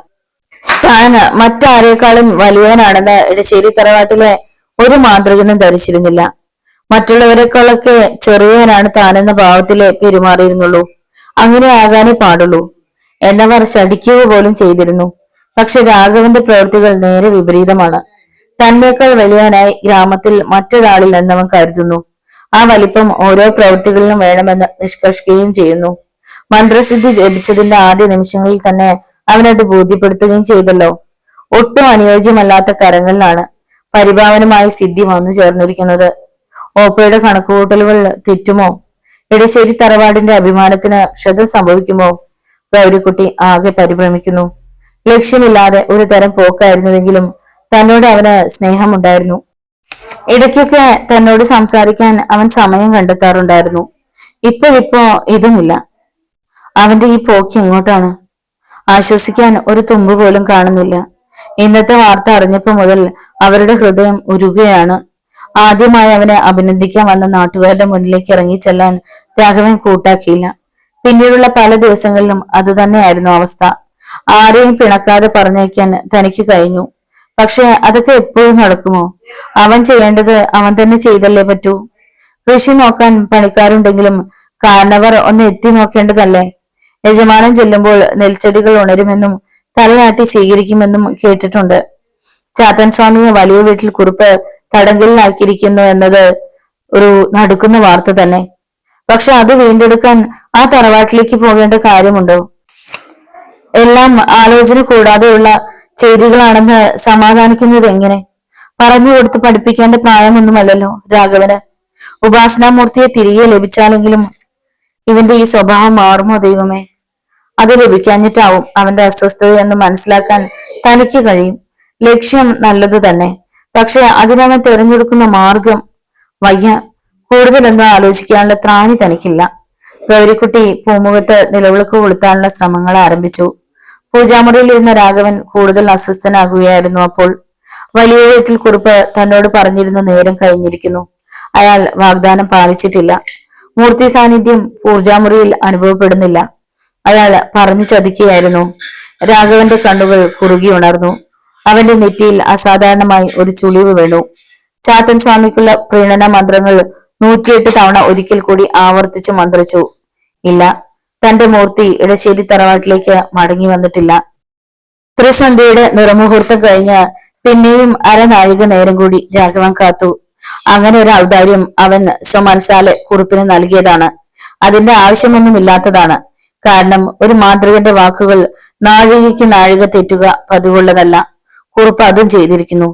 താൻ മറ്റാരേക്കാളും വലിയവനാണെന്ന് ഇടശ്ശേരി തറവാട്ടിലെ ഒരു മാതൃകനും ധരിച്ചിരുന്നില്ല. മറ്റുള്ളവരെക്കാളൊക്കെ ചെറിയവനാണ് താനെന്ന ഭാവത്തിലെ പെരുമാറിയിരുന്നുള്ളൂ. അങ്ങനെ ആകാനേ പാടുള്ളൂ എന്നവർ ശഠിക്കുക പോലും ചെയ്തിരുന്നു. പക്ഷെ രാഘവന്റെ പ്രവൃത്തികൾ നേരെ വിപരീതമാണ്. തന്നേക്കാൾ വലിയവനായി ഗ്രാമത്തിൽ മറ്റൊരാളിൽ എന്നവൻ കരുതുന്നു. ആ വലിപ്പം ഓരോ പ്രവൃത്തികളിലും വേണമെന്ന് നിഷ്കർഷിക്കുകയും ചെയ്യുന്നു. മന്ത്രസിദ്ധി ജപിച്ചതിന്റെ ആദ്യ നിമിഷങ്ങളിൽ തന്നെ അവനത് ബോധ്യപ്പെടുത്തുകയും ചെയ്തല്ലോ. ഒട്ടും അനുയോജ്യമല്ലാത്ത കരങ്ങളിലാണ് പരിഭാവനമായി സിദ്ധി വന്നു ചേർന്നിരിക്കുന്നത്. ഓപ്പയുടെ കണക്കുകൂട്ടലുകൾ തെറ്റുമോ? ഇടശ്ശേരി തറവാടിന്റെ അഭിമാനത്തിന് ക്ഷതം സംഭവിക്കുമോ? ഗൗരിക്കുട്ടി ആകെ പരിഭ്രമിക്കുന്നു. ലക്ഷ്യമില്ലാതെ ഒരു തരം പോക്കായിരുന്നുവെങ്കിലും തന്നോട് അവന് സ്നേഹമുണ്ടായിരുന്നു. ഇടയ്ക്കൊക്കെ തന്നോട് സംസാരിക്കാൻ അവൻ സമയം കണ്ടെത്താറുണ്ടായിരുന്നു. ഇപ്പോഴിപ്പോ ഇതുമില്ല. അവന്റെ ഈ പോക്ക് എങ്ങോട്ടാണ്? ആശ്വസിക്കാൻ ഒരു തുമ്പ് പോലും കാണുന്നില്ല. ഇന്നത്തെ വാർത്ത അറിഞ്ഞപ്പോ മുതൽ അവരുടെ ഹൃദയം ഉരുകുകയാണ്. ആദ്യമായി അവനെ അഭിനന്ദിക്കാൻ വന്ന നാട്ടുകാരുടെ മുന്നിലേക്ക് ഇറങ്ങി ചെല്ലാൻ രാഘവൻ കൂട്ടാക്കിയില്ല. പിന്നീടുള്ള പല ദിവസങ്ങളിലും അതുതന്നെയായിരുന്നു അവസ്ഥ. ആരെയും പിണക്കാതെ പറഞ്ഞയക്കാൻ തനിക്ക് കഴിഞ്ഞു. പക്ഷെ അതൊക്കെ എപ്പോഴും നടക്കുമോ? അവൻ ചെയ്യേണ്ടത് അവൻ തന്നെ ചെയ്തല്ലേ പറ്റൂ. കൃഷി നോക്കാൻ പണിക്കാരുണ്ടെങ്കിലും കാരണവർ ഒന്ന് എത്തി നോക്കേണ്ടതല്ലേ? യജമാനൻ ചെല്ലുമ്പോൾ നെൽച്ചെടികൾ ഉണരുമെന്നും തലയാട്ടി സ്വീകരിക്കുമെന്നും കേട്ടിട്ടുണ്ട്. ചാത്തൻ സ്വാമിയെ വലിയ വീട്ടിൽ കുറുപ്പ് തടങ്കലിലാക്കിയിരിക്കുന്നു എന്നത് ഒരു നടുക്കുന്ന വാർത്ത തന്നെ. പക്ഷെ അത് വീണ്ടെടുക്കാൻ ആ തറവാട്ടിലേക്ക് പോകേണ്ട കാര്യമുണ്ടോ? എല്ലാം ആലോചന കൂടാതെയുള്ള ചെയ്തികളാണെന്ന് സമാധാനിക്കുന്നത് എങ്ങനെ? പറഞ്ഞു കൊടുത്ത് പഠിപ്പിക്കേണ്ട പ്രായമൊന്നുമല്ലല്ലോ രാഘവന്. ഉപാസനാമൂർത്തിയെ തിരികെ ലഭിച്ചാലെങ്കിലും ഇവന്റെ ഈ സ്വഭാവം മാറുമോ ദൈവമേ? അത് ലഭിക്കാഞ്ഞിട്ടാവും അവന്റെ അസ്വസ്ഥത എന്ന് മനസ്സിലാക്കാൻ തനിക്ക് കഴിയും. ലക്ഷ്യം നല്ലത് തന്നെ, പക്ഷെ അതിനവൻ തിരഞ്ഞെടുക്കുന്ന മാർഗം വയ്യ. കൂടുതലൊന്നും ആലോചിക്കാനുള്ള ത്രാണി തനിക്കില്ല. ഗൗരിക്കുട്ടി പൂമുഖത്ത് നിലവിളക്ക് കൊളുത്താനുള്ള ശ്രമങ്ങൾ ആരംഭിച്ചു. പൂജാമുറിയിൽ ഇരുന്ന രാഘവൻ കൂടുതൽ അസ്വസ്ഥനാകുകയായിരുന്നു. അപ്പോൾ വലിയ വീട്ടിൽ കുറിപ്പ് തന്നോട് പറഞ്ഞിരുന്ന നേരം കഴിഞ്ഞിരിക്കുന്നു. അയാൾ വാഗ്ദാനം പാലിച്ചിട്ടില്ല. മൂർത്തി സാന്നിധ്യം പൂജാമുറിയിൽ അനുഭവപ്പെടുന്നില്ല. അയാൾ പറഞ്ഞു ചതിക്കുകയായിരുന്നു. രാഘവന്റെ കണ്ണുകൾ കുറുകി ഉണർന്നു. അവന്റെ നെറ്റിയിൽ അസാധാരണമായി ഒരു ചുളിവ് വീണു. ചാത്തൻ സ്വാമിക്കുള്ള പ്രീണന മന്ത്രങ്ങൾ 108 തവണ ഒരിക്കൽ കൂടി ആവർത്തിച്ചു മന്ത്രിച്ചു. ഇല്ല, തന്റെ മൂർത്തി ഇടശ്ശേരി തറവാട്ടിലേക്ക് മടങ്ങി വന്നിട്ടില്ല. ത്രിസന്ധ്യയുടെ നിറമുഹൂർത്തം കഴിഞ്ഞ് പിന്നെയും അരനാഴിക നേരം കൂടി രാഘവൻ കാത്തു. അങ്ങനെ ഒരു ഔദാര്യം അവൻ സ്വമനസാലെ കുറിപ്പിന് നൽകിയതാണ്. അതിന്റെ ആവശ്യമൊന്നുമില്ലാത്തതാണ്. കാരണം ഒരു മാന്ത്രികന്റെ വാക്കുകൾ നാഴികയ്ക്ക് നാഴിക തെറ്റുക പതിവുള്ളതല്ല. കുറിപ്പ് അതും ചെയ്തിരിക്കുന്നു.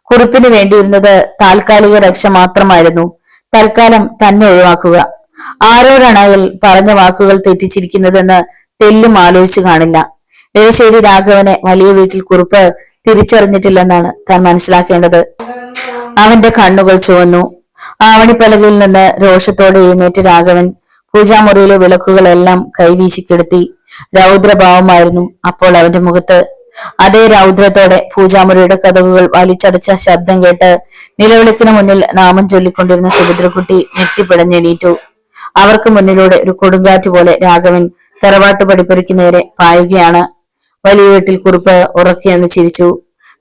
കുറിപ്പിന് വേണ്ടിയിരുന്നത് താൽക്കാലിക രക്ഷ മാത്രമായിരുന്നു. തൽക്കാലം തന്നെ ഒഴിവാക്കുക. ആരോടാണ് അയാൾ പറഞ്ഞ വാക്കുകൾ തെറ്റിച്ചിരിക്കുന്നതെന്ന് തെല്ലും ആലോചിച്ചു കാണില്ല. എഴുശ്ശേരി രാഘവനെ വലിയ വീട്ടിൽ കുറിപ്പ് തിരിച്ചറിഞ്ഞിട്ടില്ലെന്നാണ് താൻ മനസ്സിലാക്കേണ്ടത്. അവന്റെ കണ്ണുകൾ ചുവന്നു. ആവണിപ്പലകയിൽ നിന്ന് രോഷത്തോടെ എഴുന്നേറ്റ് രാഘവൻ പൂജാമുറിയിലെ വിളക്കുകളെല്ലാം കൈവീശിക്കെടുത്തി. രൗദ്രഭാവമായിരുന്നു അപ്പോൾ അവന്റെ മുഖത്ത്. അതേ രൗദ്രത്തോടെ പൂജാമുറിയുടെ കതകുകൾ വലിച്ചടച്ച ശബ്ദം കേട്ട് നിലവിളക്കിന് മുന്നിൽ നാമം ചൊല്ലിക്കൊണ്ടിരുന്ന സുഭദ്രക്കുട്ടി ഞെട്ടിപ്പിടഞ്ഞെണീറ്റു. അവർക്ക് മുന്നിലൂടെ ഒരു കൊടുങ്കാറ്റ് പോലെ രാഘവൻ തറവാട്ടു പടിപ്പുരയ്ക്ക് നേരെ പായുകയാണ്. വലിയ വീട്ടിൽ കുറിപ്പ് ഉറക്കിയെന്ന് ചിരിച്ചു.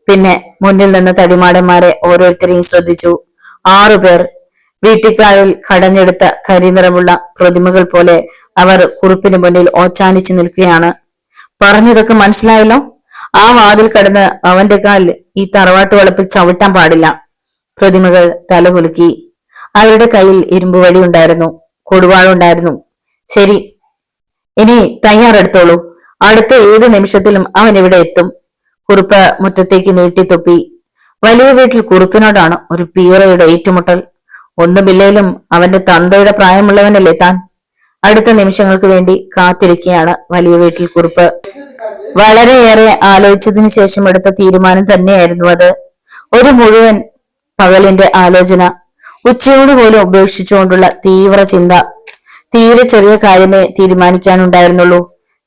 പിന്നെ മുന്നിൽ നിന്ന് തടിമാടന്മാരെ ഓരോരുത്തരെയും ശ്രദ്ധിച്ചു. 6 പേർ. വീട്ടിക്കാരിൽ കടഞ്ഞെടുത്ത കരിനിറമുള്ള പ്രതിമകൾ പോലെ അവർ കുറിപ്പിന് മുന്നിൽ ഓച്ചാനിച്ചു നിൽക്കുകയാണ്. പറഞ്ഞതൊക്കെ മനസ്സിലായല്ലോ? ആ വാതിൽ കടന്ന് അവന്റെ കാൽ ഈ തറവാട്ടു വളപ്പിൽ ചവിട്ടാൻ പാടില്ല. പ്രതിമകൾ തലകുലുക്കി. അവരുടെ കയ്യിൽ ഇരുമ്പ് വടി ഉണ്ടായിരുന്നു, കൊടുവാളുണ്ടായിരുന്നു. ശരി, ഇനി തയ്യാറെടുത്തോളൂ. അടുത്ത ഏത് നിമിഷത്തിലും അവൻ ഇവിടെ എത്തും. കുറിപ്പ് മുറ്റത്തേക്ക് നീട്ടിത്തൊപ്പി. വലിയ വീട്ടിൽ കുറിപ്പിനോടാണ് ഒരു പീറയുടെ ഏറ്റുമുട്ടൽ. ഒന്നുമില്ലേലും അവന്റെ തന്തയുടെ പ്രായമുള്ളവനല്ലേ താൻ. അടുത്ത നിമിഷങ്ങൾക്ക് വേണ്ടി കാത്തിരിക്കുകയാണ് വലിയ വീട്ടിൽ കുറിപ്പ്. വളരെയേറെ ആലോചിച്ചതിനു ശേഷം എടുത്ത തീരുമാനം തന്നെയായിരുന്നു അത്. ഒരു മുഴുവൻ പകലിന്റെ ആലോചന, ഉച്ചയോടുപോലും ഉപേക്ഷിച്ചുകൊണ്ടുള്ള തീവ്ര ചിന്ത. തീരെ ചെറിയ കാര്യമേ തീരുമാനിക്കാനുണ്ടായിരുന്നുള്ളൂ.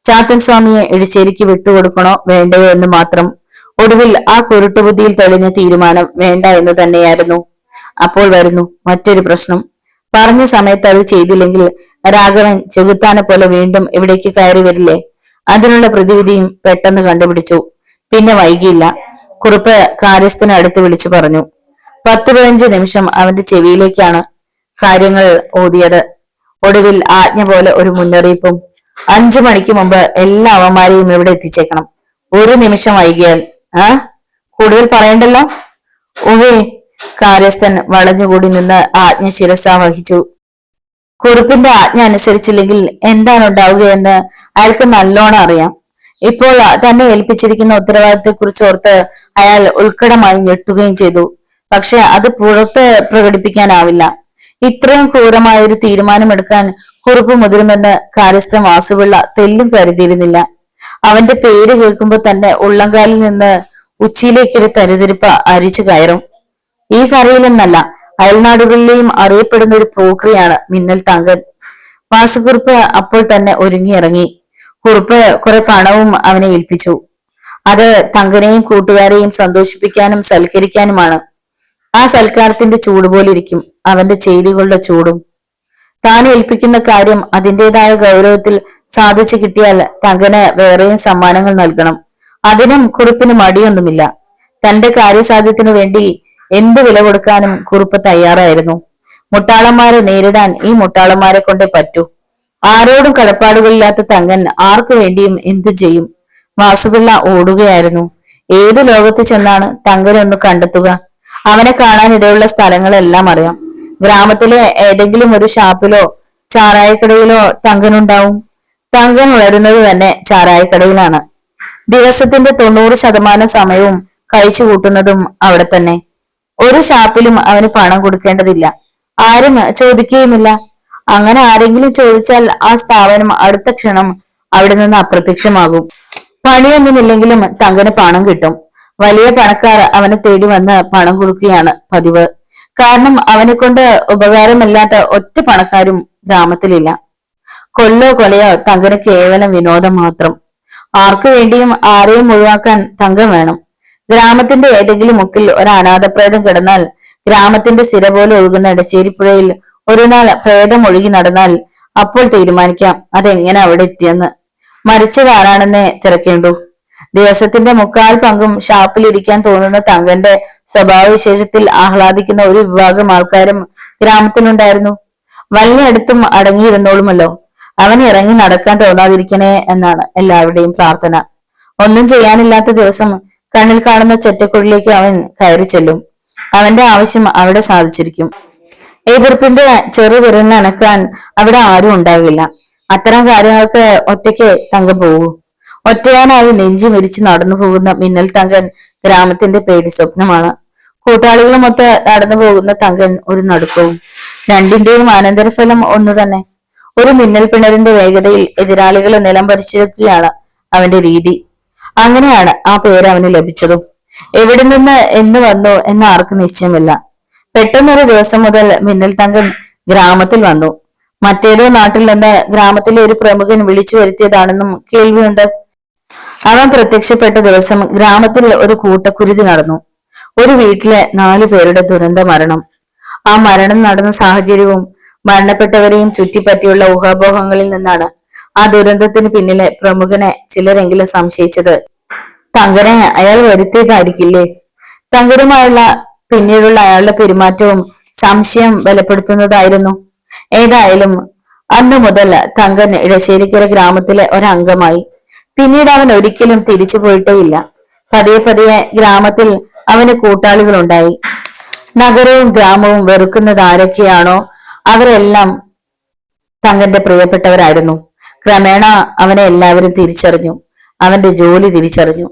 ചാത്തൻ സ്വാമിയെ ഇടശ്ശേരിക്ക് വിട്ടുകൊടുക്കണോ വേണ്ടയോ എന്ന് മാത്രം. ഒടുവിൽ ആ കുരുട്ടുബുദ്ധിയിൽ തെളിഞ്ഞ തീരുമാനം വേണ്ട എന്ന് തന്നെയായിരുന്നു. അപ്പോൾ വരുന്നു മറ്റൊരു പ്രശ്നം. പറഞ്ഞ സമയത്ത് അത് ചെയ്തില്ലെങ്കിൽ രാഘവൻ ചെകുത്താനെ പോലെ വീണ്ടും ഇവിടേക്ക് കയറി വരില്ലേ? അതിനുള്ള പ്രതിവിധിയും പെട്ടെന്ന് കണ്ടുപിടിച്ചു. പിന്നെ വൈകിയില്ല. കുറിപ്പ് കാര്യസ്ഥനെ അടുത്ത് വിളിച്ചു പറഞ്ഞു. 10-15 നിമിഷം അവന്റെ ചെവിയിലേക്കാണ് കാര്യങ്ങൾ ഓതിയത്. ഒടുവിൽ ആജ്ഞ പോലെ ഒരു മുന്നറിയിപ്പും. 5 മണിക്ക് മുമ്പ് എല്ലാ അവന്മാരെയും ഇവിടെ എത്തിച്ചേക്കണം. 1 നിമിഷം വൈകിയാൽ കൂടുതൽ പറയണ്ടല്ലോ. ഉവേ, കാര്യസ്ഥൻ വളഞ്ഞുകൂടി നിന്ന് ആജ്ഞ ശിരസാ വഹിച്ചു. കുറിപ്പിന്റെ ആജ്ഞ അനുസരിച്ചില്ലെങ്കിൽ എന്താണ് ഉണ്ടാവുകയെന്ന് അയാൾക്ക് നല്ലോണം അറിയാം. ഇപ്പോൾ തന്നെ ഏൽപ്പിച്ചിരിക്കുന്ന ഉത്തരവാദിത്തത്തെ കുറിച്ച് ഓർത്ത് അയാൾ ഉത്കടമായി ഞെട്ടുകയും ചെയ്തു. പക്ഷെ അത് പുറത്ത് പ്രകടിപ്പിക്കാനാവില്ല. ഇത്രയും ക്രൂരമായ ഒരു തീരുമാനമെടുക്കാൻ കുറിപ്പ് മുതിരുമെന്ന് കാര്യസ്ഥൻ വാസുപിള്ള തെല്ലും കരുതിയിരുന്നില്ല. അവന്റെ പേര് കേൾക്കുമ്പോൾ തന്നെ ഉള്ളംകാലിൽ നിന്ന് ഉച്ചിയിലേക്കൊരു തരിതിരിപ്പ അരിച്ചു കയറും. ഈ കരയിലെന്നല്ല, അയൽനാടുകളിലെയും അറിയപ്പെടുന്ന ഒരു പ്രോക്രിയാണ് മിന്നൽ താങ്കൻ. വാസുകുറിപ്പ് അപ്പോൾ തന്നെ ഒരുങ്ങിയിറങ്ങി. കുറിപ്പ് കുറെ പണവും അവനെ ഏൽപ്പിച്ചു. അത് തങ്കനെയും കൂട്ടുകാരെയും സന്തോഷിപ്പിക്കാനും സൽക്കരിക്കാനുമാണ്. ആ സൽക്കാരത്തിന്റെ ചൂടുപോലിരിക്കും അവന്റെ ചെയ്തികളുടെ ചൂടും. താൻ ഏൽപ്പിക്കുന്ന കാര്യം അതിൻ്റെതായ ഗൗരവത്തിൽ സാധിച്ചു കിട്ടിയാൽ തങ്കന് വേറെയും സമ്മാനങ്ങൾ നൽകണം. അതിനും കുറിപ്പിന് മടിയൊന്നുമില്ല. തന്റെ കാര്യസാധ്യത്തിന് വേണ്ടി എന്ത് വില കൊടുക്കാനും കുറിപ്പ് തയ്യാറായിരുന്നു. മുട്ടാളന്മാരെ നേരിടാൻ ഈ മുട്ടാളന്മാരെ കൊണ്ടേ പറ്റൂ. ആരോടും കടപ്പാടുകളില്ലാത്ത തങ്കൻ ആർക്കു വേണ്ടിയും എന്തു ചെയ്യും. വാസുപിള്ള ഓടുകയായിരുന്നു. ഏത് ലോകത്ത് ചെന്നാണ് തങ്കനെ ഒന്ന് കണ്ടെത്തുക? അവനെ കാണാനിടയുള്ള സ്ഥലങ്ങളെല്ലാം അറിയാം. ഗ്രാമത്തിലെ ഏതെങ്കിലും ഒരു ഷാപ്പിലോ ചാരായക്കടയിലോ തങ്കനുണ്ടാവും. തങ്കൻ ഉണരുന്നത് തന്നെ ചാരായക്കടയിലാണ്. ദിവസത്തിന്റെ 90% സമയവും കഴിച്ചു കൂട്ടുന്നതും അവിടെ തന്നെ. ഒരു ഷാപ്പിലും അവന് പണം കൊടുക്കേണ്ടതില്ല. ആരും ചോദിക്കുകയുമില്ല. അങ്ങനെ ആരെങ്കിലും ചോദിച്ചാൽ ആ സ്ഥാപനം അടുത്ത ക്ഷണം അവിടെ നിന്ന് അപ്രത്യക്ഷമാകും. പണിയൊന്നുമില്ലെങ്കിലും തങ്കന് പണം കിട്ടും. വലിയ പണക്കാർ അവനെ തേടി വന്ന് പണം കൊടുക്കുകയാണ് പതിവ്. കാരണം അവനെ കൊണ്ട് ഉപകാരമില്ലാത്ത ഒറ്റ പണക്കാരും ഗ്രാമത്തിലില്ല. കൊല്ലോ കൊലയോ തങ്കന് കേവലം വിനോദം മാത്രം. ആർക്കു വേണ്ടിയും ആരെയും ഒഴിവാക്കാൻ തങ്കം വേണം. ഗ്രാമത്തിന്റെ ഏതെങ്കിലും മുക്കിൽ ഒരു അനാഥപ്രേതം കിടന്നാൽ ഗ്രാമത്തിന്റെ സിര പോലെ ഒഴുകുന്ന ഇടശ്ശേരിപ്പുഴയിൽ ഒരു നാൾ പ്രേതം ഒഴുകി നടന്നാൽ അപ്പോൾ തീരുമാനിക്കാം അതെങ്ങനെ അവിടെ എത്തിയെന്ന്. മരിച്ചത് ആരാണെന്നേ തിരക്കേണ്ടു. ദിവസത്തിന്റെ മുക്കാൽ പങ്കും ഷാപ്പിലിരിക്കാൻ തോന്നുന്ന തങ്കന്റെ സ്വഭാവവിശേഷത്തിൽ ആഹ്ലാദിക്കുന്ന ഒരു വിഭാഗം ആൾക്കാരും ഗ്രാമത്തിലുണ്ടായിരുന്നു. വല്ലയിടത്തും അടങ്ങിയിരുന്നോളുമല്ലോ. അവൻ ഇറങ്ങി നടക്കാൻ തോന്നാതിരിക്കണേ എന്നാണ് എല്ലാവരുടെയും പ്രാർത്ഥന. ഒന്നും ചെയ്യാനില്ലാത്ത ദിവസം കണ്ണിൽ കാണുന്ന ചെറ്റക്കുഴിലേക്ക് അവൻ കയറി ചെല്ലും. അവന്റെ ആവശ്യം അവിടെ സാധിച്ചിരിക്കും. എതിർപ്പിന്റെ ചെറുവിരലിന് അനക്കാൻ അവിടെ ആരും ഉണ്ടാവില്ല. അത്തരം കാര്യങ്ങൾക്ക് ഒറ്റയ്ക്ക് തങ്കം പോകൂ. ഒറ്റയാനായി നെഞ്ചി മരിച്ചു നടന്നു പോകുന്ന മിന്നൽ തങ്കൻ ഗ്രാമത്തിന്റെ പേടി സ്വപ്നമാണ്. കൂട്ടാളികളുമൊത്ത് നടന്നു പോകുന്ന തങ്കൻ ഒരു നടുക്കവും. രണ്ടിന്റെയും അനന്തരഫലം ഒന്നു തന്നെ. ഒരു മിന്നൽ പിണറിന്റെ വേഗതയിൽ എതിരാളികളെ നിലം പരിശോധിക്കുകയാണ് അവന്റെ രീതി. അങ്ങനെയാണ് ആ പേര് അവന് ലഭിച്ചതും. എവിടെ നിന്ന് എന്ന് വന്നു എന്ന് ആർക്കും നിശ്ചയമില്ല. പെട്ടെന്നൊരു ദിവസം മുതൽ മിന്നൽ തങ്കൻ ഗ്രാമത്തിൽ വന്നു. മറ്റേതോ നാട്ടിൽ നിന്ന് ഗ്രാമത്തിലെ ഒരു പ്രമുഖൻ വിളിച്ചു വരുത്തിയതാണെന്നും കേൾവിയുണ്ട്. അവൻ പ്രത്യക്ഷപ്പെട്ട ദിവസം ഗ്രാമത്തിൽ ഒരു കൂട്ടക്കുരുതി നടന്നു. ഒരു വീട്ടിലെ 4 പേരുടെ ദുരന്ത മരണം. ആ മരണം നടന്ന സാഹചര്യവും മരണപ്പെട്ടവരെയും ചുറ്റിപ്പറ്റിയുള്ള ഊഹാപോഹങ്ങളിൽ നിന്നാണ് ആ ദുരന്തത്തിന് പിന്നിലെ പ്രമുഖനെ ചിലരെങ്കിലും സംശയിച്ചത്. തങ്കനെ അയാൾ വരുത്തിയതായിരിക്കില്ലേ? തങ്കരുമായുള്ള പിന്നീടുള്ള അയാളുടെ പെരുമാറ്റവും സംശയം ബലപ്പെടുത്തുന്നതായിരുന്നു. ഏതായാലും അന്നു മുതൽ തങ്കൻ ഇടശ്ശേരിക്കര ഗ്രാമത്തിലെ ഒരംഗമായി. പിന്നീട് അവൻ ഒരിക്കലും തിരിച്ചു പോയിട്ടേയില്ല. പതിയെ പതിയെ ഗ്രാമത്തിൽ അവന് കൂട്ടാളികളുണ്ടായി. നഗരവും ഗ്രാമവും വെറുക്കുന്നത് ആരൊക്കെയാണോ അവരെല്ലാം തങ്കന്റെ പ്രിയപ്പെട്ടവരായിരുന്നു. ക്രമേണ അവനെ എല്ലാവരും തിരിച്ചറിഞ്ഞു. അവന്റെ ജോലി തിരിച്ചറിഞ്ഞു.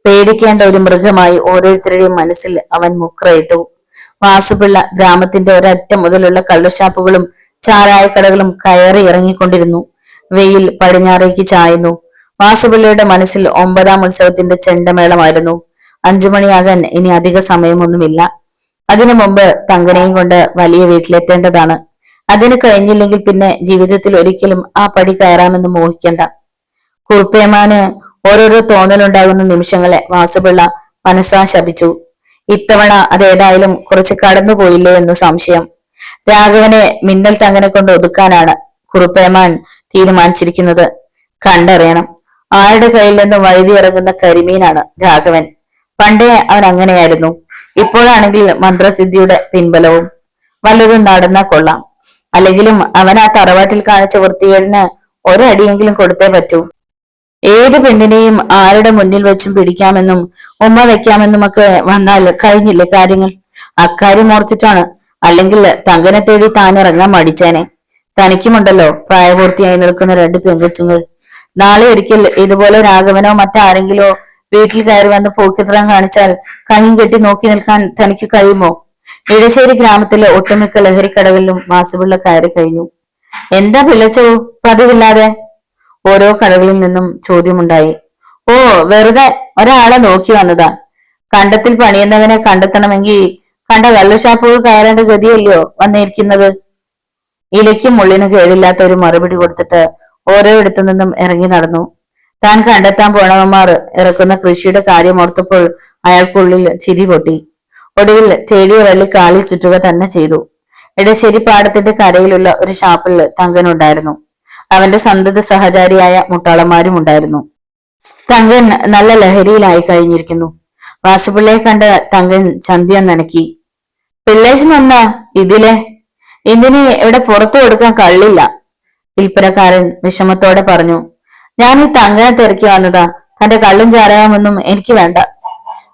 പേടിക്കേണ്ട ഒരു മൃഗമായി ഓരോരുത്തരുടെയും മനസ്സിൽ അവൻ മുക്രയിട്ടു. വാസുപിള്ള ഗ്രാമത്തിന്റെ ഒരറ്റം മുതലുള്ള കള്ളുഷാപ്പുകളും ചാരായക്കടകളും കയറി ഇറങ്ങിക്കൊണ്ടിരുന്നു. വെയിൽ പടിഞ്ഞാറേക്ക് ചായുന്നു. വാസുപിള്ളയുടെ മനസ്സിൽ 9ാം ഉത്സവത്തിന്റെ ചെണ്ടമേളമായിരുന്നു. 5 മണിയാകാൻ ഇനി അധിക സമയമൊന്നുമില്ല. അതിനു മുമ്പ് തങ്കനെയും കൊണ്ട് വലിയ വീട്ടിലെത്തേണ്ടതാണ്. അതിന് കഴിഞ്ഞില്ലെങ്കിൽ പിന്നെ ജീവിതത്തിൽ ഒരിക്കലും ആ പടി കയറാമെന്ന് മോഹിക്കണ്ട. കുറുപ്പേമാന് ഓരോരോ തോന്നലുണ്ടാകുന്ന നിമിഷങ്ങളെ വാസുപിള്ള മനസ്സാ ശപിച്ചു. ഇത്തവണ അതേതായാലും കുറച്ച് കടന്നുപോയില്ലേ എന്നു സംശയം. രാഘവനെ മിന്നൽ തങ്കനെ കൊണ്ട് ഒതുക്കാനാണ് കുറുപ്പേമാൻ തീരുമാനിച്ചിരിക്കുന്നത്. കണ്ടറിയണം. ആരുടെ കയ്യിൽ നിന്നും വഴുതി ഇറങ്ങുന്ന കരിമീനാണ് രാഘവൻ. പണ്ടേ അവൻ അങ്ങനെയായിരുന്നു. ഇപ്പോഴാണെങ്കിൽ മന്ത്രസിദ്ധിയുടെ പിൻബലവും. വല്ലതും നടന്നാ കൊള്ളാം. അല്ലെങ്കിലും അവൻ ആ തറവാട്ടിൽ കാണിച്ച വൃത്തികേടിന് ഒരടിയെങ്കിലും കൊടുത്തേ പറ്റൂ. ഏത് പെണ്ണിനെയും ആരുടെ മുന്നിൽ വെച്ചും പിടിക്കാമെന്നും ഉമ്മ വെക്കാമെന്നുമൊക്കെ വന്നാൽ കഴിഞ്ഞില്ലേ കാര്യങ്ങൾ. അക്കാര്യം ഓർത്തിട്ടാണ്. അല്ലെങ്കിൽ തങ്കനെ തേടി താനിറങ്ങാൻ മടിച്ചേനെ. തനിക്കുമുണ്ടല്ലോ പ്രായപൂർത്തിയായി നിൽക്കുന്ന 2 പെങ്കൊച്ചുങ്ങൾ. നാളെ ഒരിക്കൽ ഇതുപോലെ രാഘവനോ മറ്റാരെങ്കിലോ വീട്ടിൽ കയറി വന്ന് പോക്കിത്തരം കാണിച്ചാൽ കൈയും കെട്ടി നോക്കി നിൽക്കാൻ തനിക്ക് കഴിയുമോ? ഇടശ്ശേരി ഗ്രാമത്തിലെ ഒട്ടുമിക്ക ലഹരിക്കടകളിലും വാസുപിള്ള കയറി കഴിഞ്ഞു. എന്താ പിള്ളച്ചോ പതിവില്ലാതെ? ഓരോ കടകളിൽ നിന്നും ചോദ്യമുണ്ടായി. ഓ, വെറുതെ ഒരാളെ നോക്കി വന്നതാ. കണ്ടത്തിൽ പണിയുന്നവനെ കണ്ടെത്തണമെങ്കിൽ കണ്ട കള്ളുഷാപ്പുകൾ കയറേണ്ട ഗതിയല്ലയോ വന്നിരിക്കുന്നത്. ഇലയ്ക്കും മുള്ളിനും കേടില്ലാത്ത ഒരു മറുപടി കൊടുത്തിട്ട് ഓരോയിടത്തു നിന്നും ഇറങ്ങി നടന്നു. താൻ കണ്ടെത്താൻ പോണവന്മാർ ഇറക്കുന്ന കൃഷിയുടെ കാര്യം ഓർത്തപ്പോൾ അയാൾക്കുള്ളിൽ ചിരി പൊട്ടി. ഒടുവിൽ തേടിയ വള്ളി കാലിൽ ചുറ്റുക തന്നെ ചെയ്തു. ഇടശ്ശേരി പാടത്തിന്റെ കരയിലുള്ള ഒരു ഷാപ്പിൽ തങ്കനുണ്ടായിരുന്നു. അവന്റെ സന്തത സഹചാരിയായ മുട്ടാളന്മാരും ഉണ്ടായിരുന്നു. തങ്കൻ നല്ല ലഹരിയിലായി കഴിഞ്ഞിരിക്കുന്നു. വാസുപിള്ളയെ കണ്ട് തങ്കൻ ചന്തിയം നനക്കി. പിള്ളേച്ച് നന്നാ ഇതിലെ ഇതിന് ഇവിടെ പുറത്തു കൊടുക്കാൻ കള്ളില്ല. വിൽപ്പനക്കാരൻ വിഷമത്തോടെ പറഞ്ഞു. ഞാൻ ഈ തങ്കനെ തിരക്കി വന്നതാ. തന്റെ കള്ളും ചാരായമൊന്നും എനിക്ക് വേണ്ട.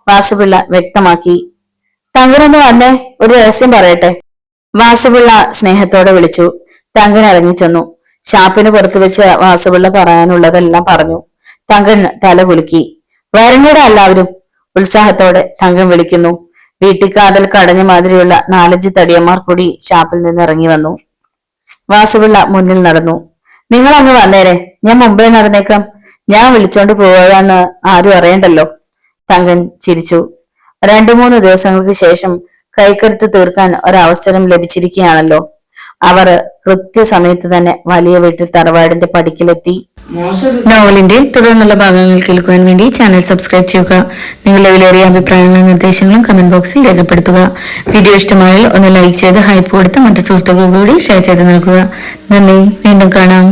വാസുപിള്ള വ്യക്തമാക്കി. തങ്കനൊന്ന് വന്നേ, ഒരു രഹസ്യം പറയട്ടെ. വാസുപിള്ള സ്നേഹത്തോടെ വിളിച്ചു. തങ്കൻ ഇറങ്ങിച്ചെന്നു. ഷാപ്പിന് പുറത്തു വെച്ച് വാസുപിള്ള പറയാനുള്ളതെല്ലാം പറഞ്ഞു. തങ്കൻ തല കുലുക്കി. വരണയുടെ എല്ലാവരും, ഉത്സാഹത്തോടെ തങ്കൻ വിളിക്കുന്നു. വീട്ടിക്കാതൽ കടഞ്ഞ മാതിരിയുള്ള 4-5 തടിയന്മാർ കൂടി ഷാപ്പിൽ നിന്ന് ഇറങ്ങി വന്നു. വാസുപിള്ള മുന്നിൽ നടന്നു. നിങ്ങൾ അങ്ങ് വന്നേരെ, ഞാൻ മുമ്പേ നടന്നേക്കാം. ഞാൻ വിളിച്ചോണ്ട് പോവാന്ന് ആരും അറിയണ്ടല്ലോ. തങ്കൻ ചിരിച്ചു. 2-3 ദിവസങ്ങൾക്ക് ശേഷം കൈക്കരുത്ത് തീർക്കാൻ ഒരവസരം ലഭിച്ചിരിക്കുകയാണല്ലോ. അവർ കൃത്യസമയത്ത് തന്നെ വലിയ വീട്ടിൽ തറവാടിന്റെ പടിക്കലെത്തി. നോവലിന്റെ തുടർന്നുള്ള ഭാഗങ്ങൾ കേൾക്കുവാൻ വേണ്ടി ചാനൽ സബ്സ്ക്രൈബ് ചെയ്യുക. നിങ്ങളുടെ വിലയേറിയ അഭിപ്രായങ്ങളും നിർദ്ദേശങ്ങളും കമന്റ് ബോക്സിൽ രേഖപ്പെടുത്തുക. വീഡിയോ ഇഷ്ടമായാൽ ഒന്ന് ലൈക്ക് ചെയ്ത് ഹൈപ്പ് കൊടുത്ത് മറ്റു സുഹൃത്തുക്കൾ കൂടി ഷെയർ ചെയ്ത് നൽകുക. നന്ദി. വീണ്ടും കാണാം.